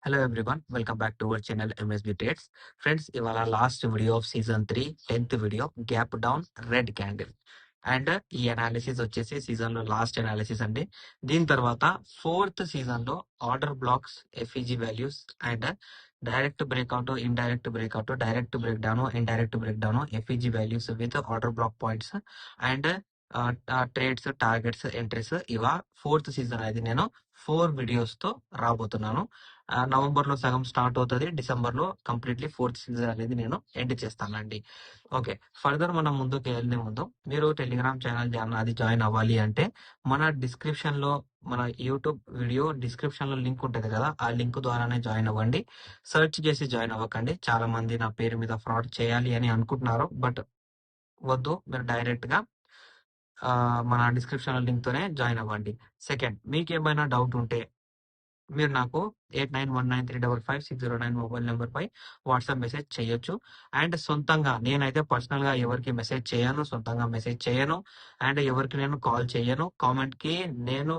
Hello everyone, welcome back to our channel MSB Trades. Friends, ఇవాళ last video of season 3 10th video gap down red candle and ఈ analysis వచ్చేసి season లో last analysis అండి. దీని తర్వాత fourth season లో order blocks, FEG values and direct breakout, indirect breakout, direct break down, indirect break down, FEG values with order black points and trades, targets, entries ఇవా fourth season అనేది నేను 4 videos తో రాబోతున్నాను. November లో సగం start అవుతుంది, December లో completely fourth season అనేది నేను ఎండ్ చేస్తానండి. ఓకే, ఫర్దర్ మనం ముందుకు వెళ్ళే ముందు మీరు టెలిగ్రామ్ ఛానల్ అది జాయిన్ అవ్వాలి అంటే మన డిస్క్రిప్షన్ లో, మన యూట్యూబ్ వీడియో డిస్క్రిప్షన్ లో లింక్ ఉంటుంది కదా, ఆ లింక్ ద్వారానే జాయిన్ అవ్వండి. సెర్చ్ చేసి జాయిన్ అవ్వకండి. చాలా మంది నా పేరు మీద ఫ్రాడ్ చేయాలి అని అనుకుంటున్నారు, బట్ వద్దు, మీరు డైరెక్ట్ గా మన డిస్క్రిప్షన్ లింక్ తోనే జాయిన్ అవ్వండి. సెకండ్, మీకు ఏమైనా డౌట్ ఉంటే మీరు నాకు 8919355609 మొబైల్ నెంబర్ పై వాట్సాప్ మెసేజ్ చేయొచ్చు. అండ్ సొంతంగా నేనైతే పర్సనల్ గా ఎవరికి మెసేజ్ చేయను, సొంతంగా మెసేజ్ చేయను అండ్ ఎవరికి నేను కాల్ చేయను. కామెంట్ కి నేను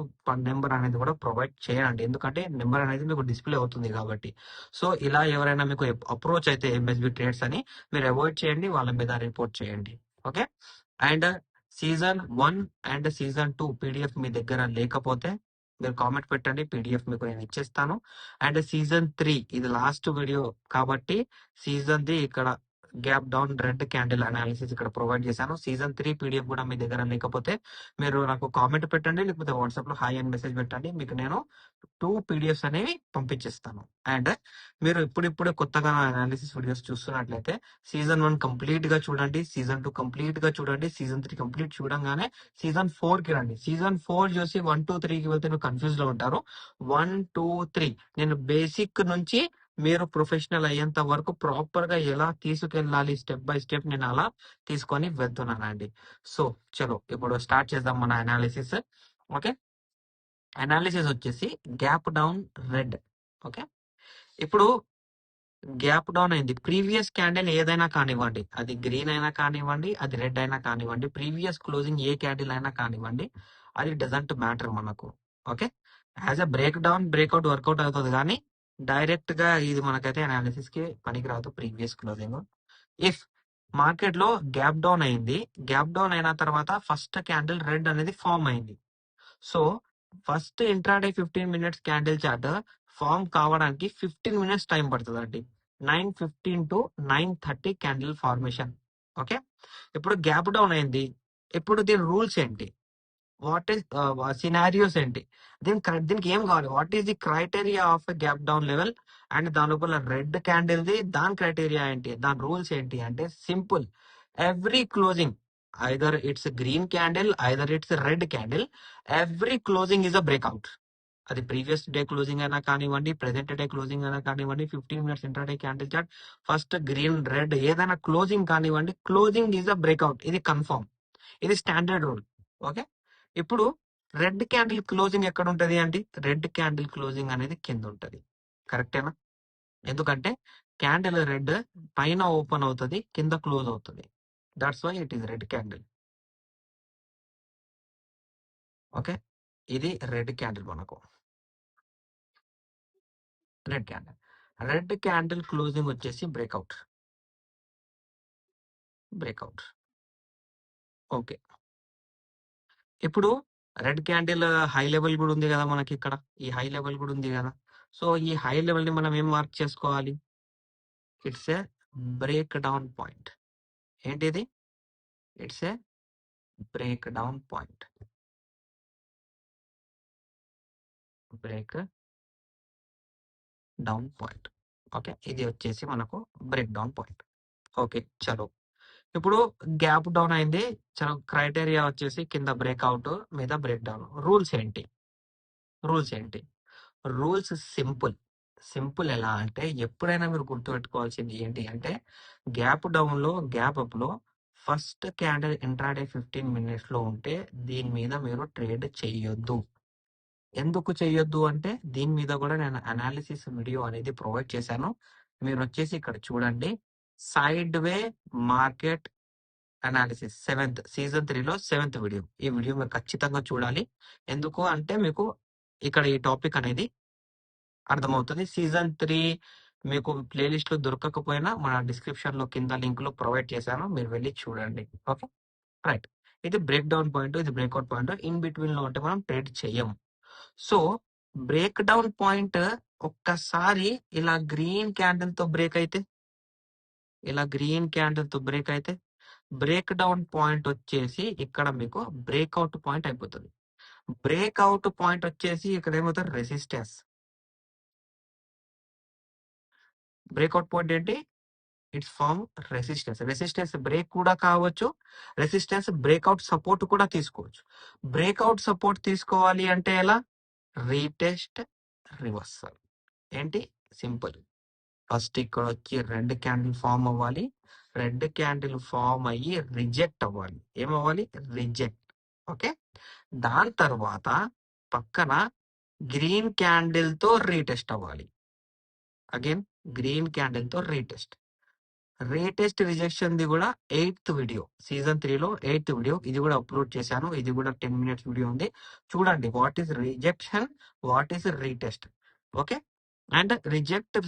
నెంబర్ అనేది కూడా ప్రొవైడ్ చేయనండి, ఎందుకంటే నెంబర్ అనేది మీకు డిస్ప్లే అవుతుంది కాబట్టి. సో ఇలా ఎవరైనా మీకు అప్రోచ్ అయితే ఎంఎస్బి ట్రేడ్స్ అని, మీరు అవాయిడ్ చేయండి, వాళ్ళ మీద రిపోర్ట్ చేయండి. Okay, and season 1 and season 2 PDF మీ దగ్గర లేకపోతే మీరు కామెంట్ పెట్టండి, పీడిఎఫ్ మీకు నేను ఇచ్చేస్తాను. అండ్ సీజన్ 3 ఇది లాస్ట్ వీడియో కాబట్టి సీజన్ ది ఇక్కడ gap down red candle analysis ఇక్కడ ప్రొవైడ్ చేశాను. సీజన్ 3 పీడిఎఫ్ కూడా మీ దగ్గర లేకపోతే మీరు నాకు కామెంట్ పెట్టండి, లేకపోతే వాట్సాప్ లో హాయ్ అని మెసేజ్ పెట్టండి, మీకు నేను 2 పీడిఎఫ్స్ అనేవి పంపించేస్తాను. అండ్ మీరు ఇప్పుడిప్పుడు కొత్తగా అనాలిసిస్ వీడియోస్ చూస్తున్నట్లయితే సీజన్ 1 కంప్లీట్ గా చూడండి, సీజన్ 2 కంప్లీట్ గా చూడండి, సీజన్ 3 కంప్లీట్ చూడంగానే సీజన్ 4 కి రండి. సీజన్ 4 చూసి 1, 2, 3 కి వెళ్తే నువ్వు కన్ఫ్యూజ్ లో ఉంటారు. 1, 2, 3 నేను బేసిక్ నుంచి మీరు ప్రొఫెషనల్ అయ్యేంత వరకు ప్రాపర్ గా ఎలా తీసుకెళ్ళాలి స్టెప్ బై స్టెప్ నేను అలా తీసుకొని వెళ్తున్నానండి. సో చలో ఇప్పుడు స్టార్ట్ చేద్దాం మన అనాలిసిస్. ఓకే, అనాలిసిస్ వచ్చేసి గ్యాప్ డౌన్ రెడ్. ఓకే, ఇప్పుడు గ్యాప్ డౌన్ అయింది. ప్రీవియస్ క్యాండిల్ ఏదైనా కానివ్వండి, అది గ్రీన్ అయినా కానివ్వండి, అది రెడ్ అయినా కానివ్వండి, ప్రీవియస్ క్లోజింగ్ ఏ క్యాండిల్ అయినా కానివ్వండి, అది డజంట్ మ్యాటర్ మనకు. Okay, as a break down breakout workout అవుతుంది, కానీ డైరెక్ట్ గా ఇది మనకైతే అనాలిసిస్ కి పనికిరాదు ప్రీవియస్ క్లోజింగ్. ఇఫ్ మార్కెట్ లో గ్యాప్ డౌన్ అయింది, గ్యాప్ డౌన్ అయిన తర్వాత ఫస్ట్ క్యాండిల్ రెడ్ అనేది ఫామ్ అయింది. So first intraday 15 minutes candle chart form కావడానికి 15 మినిట్స్ టైం పడుతుంది అండి. 9:15 టు 9:30 క్యాండిల్ ఫార్మేషన్. ఓకే, ఇప్పుడు గ్యాప్ డౌన్ అయింది. ఇప్పుడు దీని రూల్స్ ఏంటి, వాట్ ఈస్ సినారియోస్ ఏంటి, దీనికి ఏం కావాలి, what is the criteria of gap down level and దాని లోపల రెడ్ క్యాండిల్ ది దాని క్రైటీరియా ఏంటి, దాని రూల్స్ ఏంటి అంటే simple. Every closing, either it's green candle, either it's red candle, every closing is a breakout. అది ప్రీవియస్ డే క్లోజింగ్ అయినా కానివ్వండి, ప్రెసెంట్ డే క్లోజింగ్ అయినా కానివ్వండి, 15 minutes intraday candle chart first green red ఏదైనా క్లోజింగ్ కానివ్వండి, closing is a breakout. ఇది confirm, ఇది standard rule. Okay, ఇప్పుడు రెడ్ క్యాండిల్ క్లోజింగ్ ఎక్కడ ఉంటది అండి, రెడ్ క్యాండిల్ క్లోజింగ్ అనేది కింద ఉంటది. కరెక్టేనా? ఎందుకంటే క్యాండిల్ రెడ్ పైన ఓపెన్ అవుతుంది, కింద క్లోజ్ అవుతుంది. That's why it is red candle. Okay, ఇది రెడ్ క్యాండిల్ మనకు. Red candle, red candle closing వచ్చేసి బ్రేక్అవుట్. బ్రేక్అవుట్. ఓకే, ఇప్పుడు రెడ్ క్యాండిల్ హై లెవెల్ కూడా ఉంది కదా మనకి ఇక్కడ, ఈ హై లెవెల్ కూడా ఉంది కదా. సో ఈ హై లెవెల్ ని మనం ఏం మార్క్ చేసుకోవాలి, it's a break down point. ఏంటిది, it's a break down point. Break down point. Okay, ఇది వచ్చేసి మనకు బ్రేక్ డౌన్ పాయింట్. ఓకే చలో, ఇప్పుడు గ్యాప్ డౌన్ అయింది. చలో, క్రైటీరియా వచ్చేసి కింద బ్రేక్అవుట్, మీద బ్రేక్ డౌన్. రూల్స్ ఏంటి, రూల్స్ ఏంటి, రూల్స్ సింపుల్. సింపుల్ ఎలా అంటే, ఎప్పుడైనా మీరు గుర్తుపెట్టుకోవాల్సింది ఏంటి అంటే, గ్యాప్ డౌన్ లో గ్యాప్ అప్ లో ఫస్ట్ క్యాండిల్ ఇంట్రాడే 15 మినిట్స్ లో ఉంటే దీని మీద మీరు ట్రేడ్ చేయొద్దు. ఎందుకు చేయొద్దు అంటే, దీని మీద కూడా నేను అనాలిసిస్ వీడియో అనేది ప్రొవైడ్ చేశాను. మీరు వచ్చేసి ఇక్కడ చూడండి, సైడ్ వే మార్కెట్ అనాలిసిస్ సీజన్ 3 లో 7th వీడియో. ఈ వీడియో మీరు ఖచ్చితంగా చూడాలి. ఎందుకు అంటే మీకు ఇక్కడ ఈ టాపిక్ అనేది అర్థమవుతుంది. సీజన్ 3 మీకు ప్లేలిస్ట్ లో దొరకకపోయినా మన డిస్క్రిప్షన్ లో కింద లింక్ లో ప్రొవైడ్ చేశాను, మీరు వెళ్ళి చూడండి. Okay, right. ఇది బ్రేక్ డౌన్ పాయింట్, ఇది బ్రేక్అవుట్ పాయింట్. ఇన్ బిట్వీన్ లో ఉంటే మనం ట్రేడ్ చేయము. సో బ్రేక్ డౌన్ పాయింట్ ఒక్కసారి ఇలా గ్రీన్ క్యాండిల్ తో బ్రేక్ అయితే, బ్రేక్ డౌన్ పాయింట్ వచ్చేసి ఇక్కడ మీకు బ్రేక్అవుట్ పాయింట్ అయిపోతుంది. బ్రేక్అవుట్ పాయింట్ వచ్చేసి ఇక్కడ ఏమవుతుంది, రెసిస్టెన్స్. బ్రేక్అవుట్ పాయింట్ ఏంటి, ఇట్స్ ఫార్మ్ రెసిస్టెన్స్ బ్రేక్ కూడా కావచ్చు, రెసిస్టెన్స్ బ్రేక్అవుట్ సపోర్ట్ కూడా తీసుకోవచ్చు. బ్రేక్అవుట్ సపోర్ట్ తీసుకోవాలి అంటే ఎలా, రీటెస్ట్, రివర్సల్. ఏంటి, సింపుల్. ఫస్ట్ ఇక్కడ వచ్చి రెడ్ క్యాండిల్ ఫామ్ అవ్వాలి, రెడ్ క్యాండిల్ ఫామ్ అయ్యి రిజెక్ట్ అవ్వాలి. ఏమవ్వాలి, రిజెక్ట్. ఓకే, దాని తర్వాత పక్కన గ్రీన్ క్యాండిల్ తో రీటెస్ట్ అవ్వాలి. అగైన్ గ్రీన్ క్యాండిల్ తో రీటెస్ట్ రిజెక్షన్ ది కూడా 8th వీడియో, సీజన్ 3 లో 8th వీడియో, ఇది కూడా అప్లోడ్ చేశాను. ఇది కూడా 10 minutes వీడియో ఉంది, చూడండి. What is rejection, what is retest. Okay, and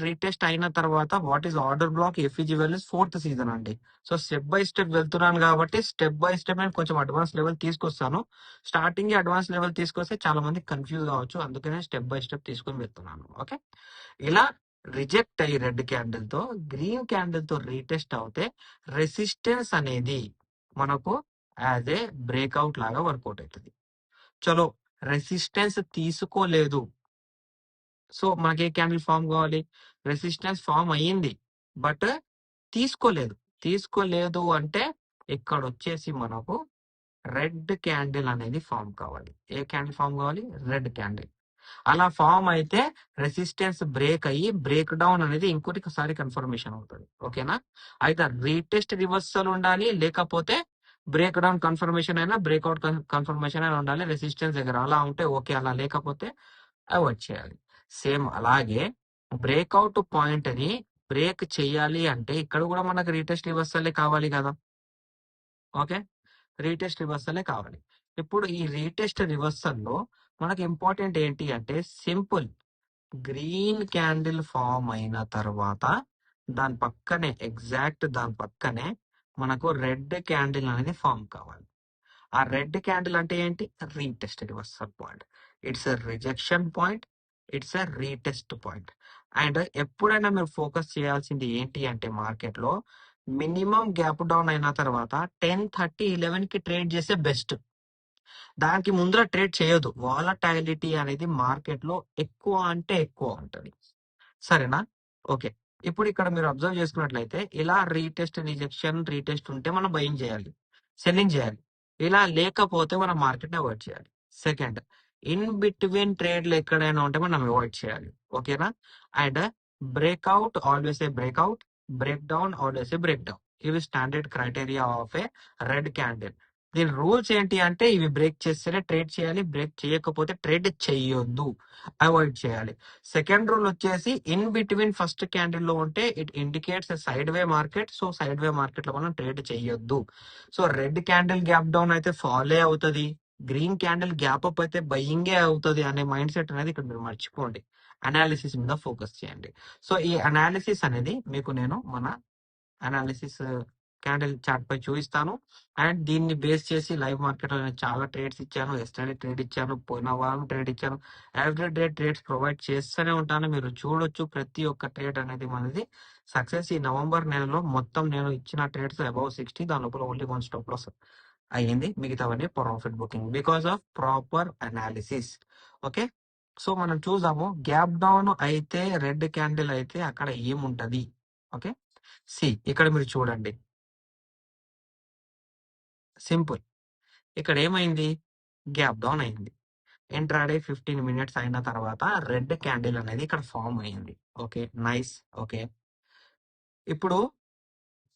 retest అయిన తర్వాత what is order black, FEG values 4th season అండి. సో స్టెప్ బై స్టెప్ వెళ్తున్నాను కాబట్టి స్టెప్ బై స్టెప్ నేను కొంచెం అడ్వాన్స్ లెవెల్ తీసుకొస్తాను. స్టార్టింగ్ అడ్వాన్స్ లెవెల్ తీసుకొస్తే చాలా మంది కన్ఫ్యూజ్ కావచ్చు, అందుకనే స్టెప్ బై స్టెప్ తీసుకొని వెళ్తున్నాను. ఓకే, ఇలా రిజెక్ట్ అయ్యి రెడ్ క్యాండిల్ తో గ్రీన్ క్యాండిల్ తో రీటెస్ట్ అవుతే రెసిస్టెన్స్ అనేది మనకు యాజ్ ఏ బ్రేక్అవుట్ లాగా వర్కౌట్ అవుతుంది. చలో, రెసిస్టెన్స్ తీసుకోలేదు, సో మనకి ఏ క్యాండిల్ ఫామ్ కావాలి, రెసిస్టెన్స్ ఫామ్ అయ్యింది బట్ తీసుకోలేదు అంటే ఇక్కడ వచ్చేసి మనకు రెడ్ క్యాండిల్ అనేది ఫామ్ కావాలి. ఏ క్యాండిల్ ఫామ్ కావాలి, రెడ్ క్యాండిల్. అలా ఫామ్ అయితే రెసిస్టెన్స్ బ్రేక్ అయ్యి బ్రేక్ డౌన్ అనేది ఇంకోటిసారి కన్ఫర్మేషన్ అవుతుంది. ఓకేనా, అయితే రీటెస్ట్ రివర్సల్ ఉండాలి, లేకపోతే బ్రేక్ డౌన్ కన్ఫర్మేషన్ అయినా బ్రేక్అవుట్ కన్ఫర్మేషన్ అయినా ఉండాలి రెసిస్టెన్స్ దగ్గర. అలా ఉంటే ఓకే, అలా లేకపోతే అవాయిడ్ చేయాలి. సేమ్ అలాగే బ్రేక్అవుట్ పాయింట్ ని బ్రేక్ చేయాలి అంటే ఇక్కడ కూడా మనకు రీటెస్ట్ రివర్సలే కావాలి కదా. ఓకే, రీటెస్ట్ రివర్సలే కావాలి. ఇప్పుడు ఈ రీటెస్ట్ రివర్సల్ లో మనకి ఇంపార్టెంట్ ఏంటి అంటే సింపుల్, గ్రీన్ క్యాండిల్ ఫామ్ అయిన తర్వాత దాని పక్కనే మనకు రెడ్ క్యాండిల్ అనేది ఫామ్ కావాలి. ఆ రెడ్ క్యాండిల్ అంటే ఏంటి, retest reversal point. It's a rejection point, it's a retest point. And ఎప్పుడైనా మీరు ఫోకస్ చేయాల్సింది ఏంటి అంటే మార్కెట్ లో మినిమం గ్యాప్ డౌన్ అయిన తర్వాత 10:30-11 కి ట్రేడ్ చేస్తే బెస్ట్. దానికి ముందర ట్రేడ్ చేయొద్దు. వాలటాలిటీ అనేది మార్కెట్ లో ఎక్కువ అంటే ఎక్కువ ఉంటది. సరేనా, ఓకే. ఇప్పుడు ఇక్కడ మీరు అబ్జర్వ్ చేసుకున్నట్లయితే ఇలా రీటెస్ట్ ఉంటే మనం బయింగ్ చేయాలి, సెల్లింగ్ చేయాలి. ఇలా లేకపోతే మనం మార్కెట్ అవాయిడ్ చేయాలి. సెకండ్, ఇన్ బిట్వీన్ ట్రేడ్లు ఎక్కడైనా ఉంటే మనం అవాయిడ్ చేయాలి. ఓకేనా, and breakout always a breakout, break down always a break down. ఇవి standard criteria of a red candle. దీని రూల్స్ ఏంటి అంటే ఇవి బ్రేక్ చేస్తేనే ట్రేడ్ చేయాలి, బ్రేక్ చేయకపోతే ట్రేడ్ చేయొద్దు, అవాయిడ్ చేయాలి. సెకండ్ రూల్ వచ్చేసి ఇన్ బిట్వీన్ ఫస్ట్ క్యాండిల్ లో ఉంటే it indicates side way market. So side way market లో మనం ట్రేడ్ చేయొద్దు. So red candle gap down అయితే ఫాలో అవుతుంది, గ్రీన్ క్యాండిల్ గ్యాప్ అప్ అయితే బయింగే అవుతుంది అనే మైండ్ సెట్ అనేది ఇక్కడ మీరు మర్చిపోండి. అనాలిసిస్ మీద ఫోకస్ చేయండి. సో ఈ అనాలిసిస్ అనేది మీకు నేను మన అనాలిసిస్ క్యాండిల్ చార్ట్ పై చూపిస్తాను. అండ్ దీన్ని బేస్ చేసి లైవ్ మార్కెట్ లో నేను చాలా ట్రేడ్స్ ఇచ్చాను, ఎస్టర్డే ట్రేడ్ ఇచ్చాను, పోయిన వారం ట్రేడ్ ఇచ్చాను, ఎవ్రీ డే ట్రేడ్స్ ప్రొవైడ్ చేస్తూనే ఉంటాను. మీరు చూడొచ్చు ప్రతి ఒక్క ట్రేడ్ అనేది మనది సక్సెస్. ఈ నవంబర్ నెలలో మొత్తం నేను ఇచ్చిన ట్రేడ్స్ అబౌవ్ 60, దాని లోపల ఓన్లీ 1 స్టాప్ లాస్ అయ్యింది, మిగతావన్నీ profit booking because of proper analysis. Okay, so మనం చూసాము గ్యాప్ డౌన్ అయితే రెడ్ క్యాండిల్ అయితే అక్కడ ఏముంటది. ఓకే, సి ఇక్కడ మీరు చూడండి, సింపుల్. ఇక్కడ ఏమైంది, గ్యాప్ డౌన్ అయింది. ఇంట్రాడే 15 minutes అయిన తర్వాత రెడ్ క్యాండిల్ అనేది ఇక్కడ ఫామ్ అయింది. Okay, nice. ఓకే, ఇప్పుడు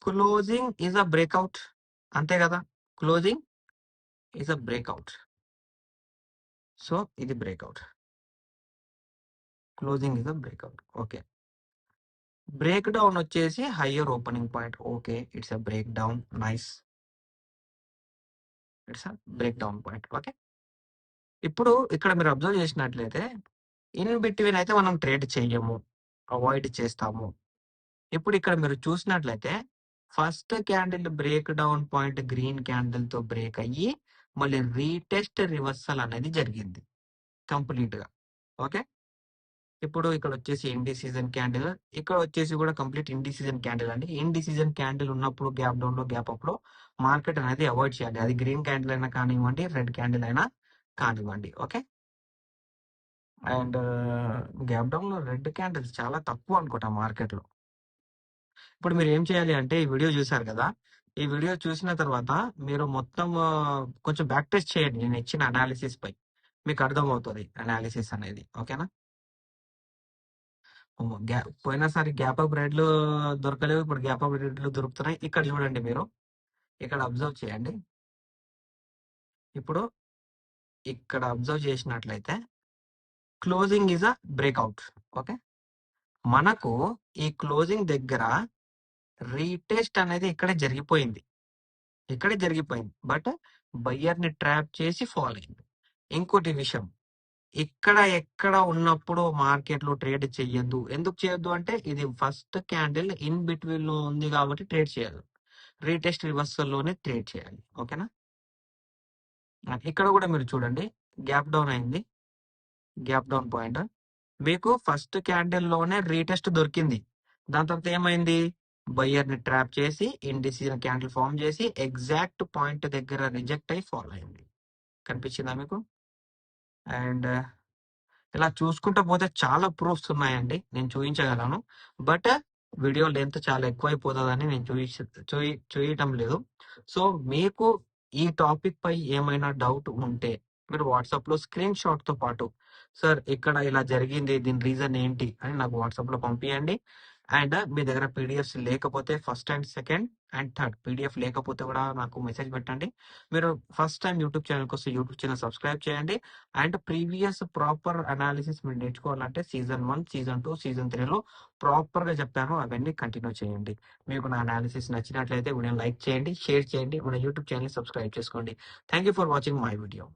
క్లోజింగ్ ఈజ్ అ బ్రేక్అవుట్, అంతే కదా, closing is a breakout. So ఇది breakout, closing is a breakout. Okay, break down వచ్చేసి higher opening point. Okay, it's a break down, nice, it's a break down point. Okay, ఇప్పుడు ఇక్కడ మీరు observe చేసినట్లయితే in between అయితే మనం trade చెయ్యము, avoid చేస్తాము. ఇప్పుడు ఇక్కడ మీరు చూసినట్లయితే first candle break down point green candle తో బ్రేక్ అయ్యి మళ్ళీ రీటెస్ట్ రివర్సల్ అనేది జరిగింది కంప్లీట్ గా. ఓకే, ఇప్పుడు ఇక్కడ వచ్చేసి ఇండిసిజన్ క్యాండిల్, ఇక్కడ వచ్చేసి కూడా కంప్లీట్ ఇండిసిజన్ క్యాండిల్ అండి. ఇండిసిజన్ క్యాండిల్ ఉన్నప్పుడు గ్యాప్ డౌన్ లో గ్యాప్ అప్ లో మార్కెట్ అనేది అవాయిడ్ చేయాలి. అది గ్రీన్ క్యాండిల్ అయినా కానివ్వండి, రెడ్ క్యాండిల్ అయినా కానివ్వండి. ఓకే, అండ్ గ్యాప్ డౌన్ లో రెడ్ క్యాండిల్స్ చాలా తక్కువ అనుకుంటా మార్కెట్ లో. ఇప్పుడు మీరు ఏం చేయాలి అంటే ఈ వీడియో చూసారు కదా, ఈ వీడియో చూసిన తర్వాత మీరు మొత్తం కొంచెం బ్యాక్ టెస్ట్ చేయండి నేను ఇచ్చిన అనాలిసిస్ పై, మీకు అర్థమవుతుంది అనాలిసిస్ అనేది. ఓకేనా, పోయినసారి గ్యాప్ అప్ రేట్లు దొరకలేవు, ఇప్పుడు గ్యాప్ అప్ రేట్లు దొరుకుతున్నాయి. ఇక్కడ చూడండి, మీరు ఇక్కడ అబ్జర్వ్ చేయండి. ఇప్పుడు ఇక్కడ అబ్జర్వ్ చేసినట్లయితే closing is a breakout. Okay, మనకు ఈ క్లోజింగ్ దగ్గర రీటెస్ట్ అనేది ఇక్కడే జరిగిపోయింది, బట్ బయ్యర్ ని ట్రాప్ చేసి ఫాల్ అయింది. ఇంకోటి విషయం, ఇక్కడ ఎక్కడ ఉన్నప్పుడు మార్కెట్ లో ట్రేడ్ చెయ్యొద్దు. ఎందుకు చేయొద్దు అంటే ఇది ఫస్ట్ క్యాండిల్ ఇన్ బిట్వీన్ లో ఉంది కాబట్టి ట్రేడ్ చేయదు, రీటెస్ట్ రివర్సల్ లోనే ట్రేడ్ చేయాలి. ఓకేనా, ఇక్కడ కూడా మీరు చూడండి, గ్యాప్ డౌన్ అయింది, గ్యాప్ డౌన్ పాయింట్ మీకు ఫస్ట్ క్యాండిల్ లోనే రీటెస్ట్ దొరికింది. దాని తర్వాత ఏమైంది, బయ్యర్ ని ట్రాప్ చేసి ఇండిసిజన్ క్యాండిల్ ఫామ్ చేసి ఎగ్జాక్ట్ పాయింట్ దగ్గర రిజెక్ట్ అయి ఫాలో అయింది. కనిపించిందా మీకు? అండ్ ఇలా చూసుకుంటూ పోతే చాలా ప్రూఫ్స్ ఉన్నాయండి, నేను చూపించగలను. బట్ వీడియో లెంత్ చాలా ఎక్కువైపోతుందని నేను చూయటం లేదు. సో మీకు ఈ టాపిక్ పై ఏమైనా డౌట్ ఉంటే మీరు వాట్సాప్ లో స్క్రీన్ షాట్ తో పాటు సార్ ఇక్కడ ఇలా జరిగింది, దీని రీజన్ ఏంటి అని నాకు వాట్సాప్ లో పంపించండి. అండ్ మీ దగ్గర పీడిఎఫ్స్ లేకపోతే first and second and third PDF లేకపోతే కూడా నాకు మెసేజ్ పెట్టండి. మీరు ఫస్ట్ టైం యూట్యూబ్ ఛానల్కి వస్తే యూట్యూబ్ ఛానల్ సబ్స్క్రైబ్ చేయండి. అండ్ ప్రీవియస్ ప్రాపర్ అనాలిసిస్ మీరు నేర్చుకోవాలంటే సీజన్ 1, సీజన్ 2, సీజన్ 3లో ప్రాపర్ గా చెప్తాను, అవన్నీ కంటిన్యూ చేయండి. మీకు నా అనాలిసిస్ నచ్చినట్లయితే వీడియో లైక్ చేయండి, షేర్ చేయండి, మన యూట్యూబ్ ఛానల్ సబ్స్క్రైబ్ చేసుకోండి. Thank you for watching my video.